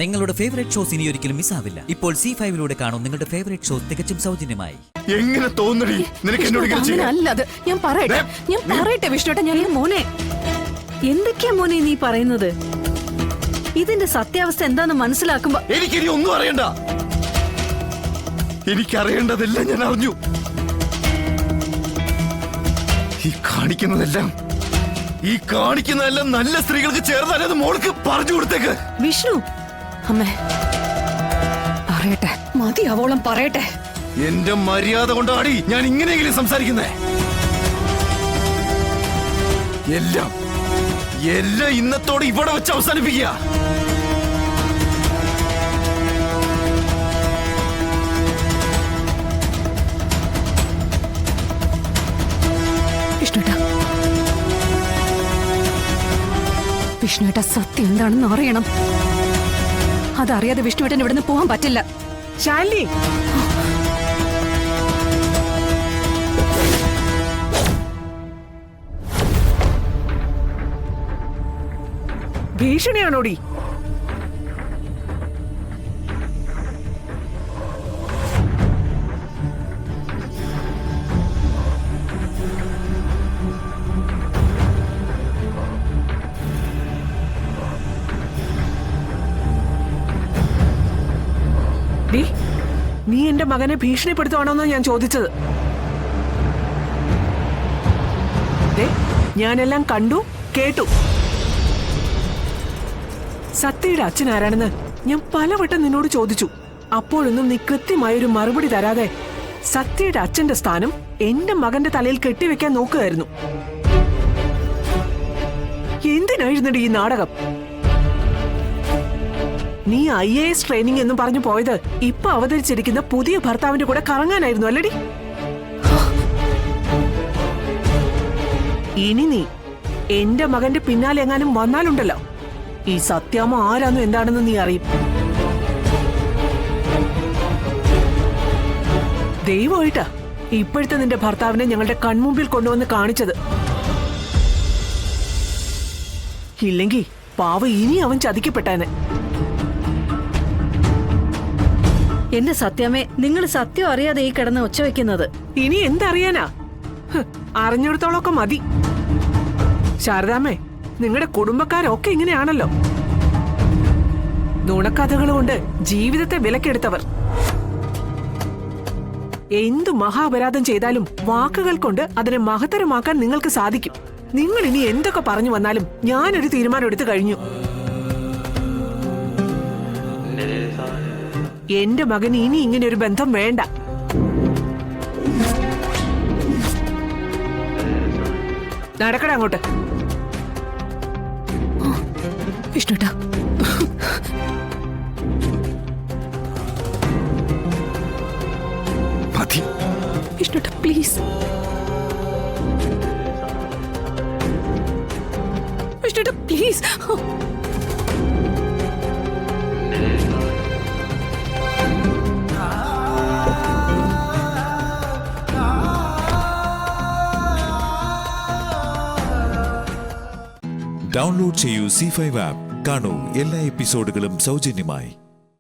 നിങ്ങളുടെ favourite shows ഇനി ഒരിക്കലും മിസ്സാവില്ല. ഇപ്പോൾ C5 കാണും നിങ്ങളുടെ ഫേവറേറ്റ് ഷോസ് തികച്ചും സൗജന്യമായി. എങ്ങനെ തോന്നടി നിനക്ക് എന്നോട് ഇങ്ങനെ ചെയ്യാൻ? അല്ലത് ഞാൻ പറയട്ടെ വിഷ്ണുട്ടാ, ഞാൻ മോനെ എന്തൊക്കെയാ മോനെ നീ പറയുന്നത്? ഇതിന്റെ സത്യാവസ്ഥ എന്താന്ന് മനസ്സിലാക്കുമ്പോ എനിക്കിനി ഒന്നും അറിയണ്ട. എനിക്കറിയേണ്ടതെല്ലാം ഞാൻ അറിഞ്ഞു. ഈ കാണിക്കുന്നതെല്ലാം നല്ല സ്ത്രീകൾക്ക് ചേർന്നാലേ അത് മോൾക്ക് പറഞ്ഞു കൊടുത്തേക്ക്. വിഷ്ണു അമ്മേ പറയട്ടെ, മതിയാവോളം പറയട്ടെ. എന്റെ മര്യാദ കൊണ്ടാടി ഞാൻ ഇങ്ങനെയെങ്കിലും സംസാരിക്കുന്നേ. എല്ലാം ഇന്നത്തോടെ ഇവിടെ വെച്ച് അവസാനിപ്പിക്കുക. വിഷ്ണുവേട്ട സത്യം എന്താണെന്ന് അറിയണം. അതറിയാതെ വിഷ്ണുവേട്ടൻ ഇവിടുന്ന് പോകാൻ പറ്റില്ല. ശാലിനി, ഭീഷണിയാണോടി? നീ എന്റെ മകനെ ഭീഷണിപ്പെടുത്തുവാണോന്നാ ഞാൻ ചോദിച്ചത്. ഞാനെല്ലാം കണ്ടു കേട്ടു. സത്യയുടെ അച്ഛൻ ആരാണെന്ന് ഞാൻ പലവട്ടം നിന്നോട് ചോദിച്ചു. അപ്പോഴൊന്നും നീ കൃത്യമായൊരു മറുപടി തരാതെ സത്യയുടെ അച്ഛന്റെ സ്ഥാനം എന്റെ മകന്റെ തലയിൽ കെട്ടിവെക്കാൻ നോക്കുകയായിരുന്നു. എന്തിനായിരുന്നു ഈ നാടകം? നീ IAS ട്രെയിനിങ് എന്നും പറഞ്ഞു പോയത് ഇപ്പൊ അവതരിച്ചിരിക്കുന്ന പുതിയ ഭർത്താവിന്റെ കൂടെ കറങ്ങാനായിരുന്നു അല്ലടി? ഇനി നീ എന്റെ മകന്റെ പിന്നാലെ എങ്ങാനും വന്നാലുണ്ടല്ലോ, ഈ സത്യാമ്മ ആരാന്നും എന്താണെന്ന് നീ അറിയും. ദൈവമായിട്ടാ ഇപ്പോഴത്തെ നിന്റെ ഭർത്താവിനെ ഞങ്ങളുടെ കൺമുമ്പിൽ കൊണ്ടുവന്ന് കാണിച്ചത്. ഇല്ലെങ്കിൽ പാവ ഇനി അവൻ ചതിക്കപ്പെട്ടാനെ. എന്റെ സത്യമേ, നിങ്ങൾ സത്യം അറിയാതെ ഈ കിടന്ന് ഒച്ച വെക്കുന്നത്. ഇനി എന്തറിയാനാ? അറിഞ്ഞിടത്തോളൊക്കെ മതി. ശാരദാമ്മേ, നിങ്ങളുടെ കുടുംബക്കാരൊക്കെ ഇങ്ങനെയാണല്ലോ. നുണക്കഥകൾ കൊണ്ട് ജീവിതത്തെ വിലക്കെടുത്തവർ. എന്തു മഹാപരാധം ചെയ്താലും വാക്കുകൾ കൊണ്ട് അതിനെ മഹത്തരമാക്കാൻ നിങ്ങൾക്ക് സാധിക്കും. നിങ്ങൾ ഇനി എന്തൊക്കെ പറഞ്ഞു വന്നാലും ഞാനൊരു തീരുമാനം എടുത്തു കഴിഞ്ഞു. എന്റെ മകന് ഇനി ഇങ്ങനെ ഒരു ബന്ധം വേണ്ട. നടക്കട അങ്ങോട്ട്. വിഷ്ണുട്ടാ, വിഷ്ണുട്ടാ പ്ലീസ്. വിഷ്ണുട്ടാ പ്ലീസ്. ഡൗൺലോഡ് ചെയ്യൂ C5 ആപ്പ്. കാണൂ എല്ലാ എപ്പിസോഡുകളും സൗജന്യമായി.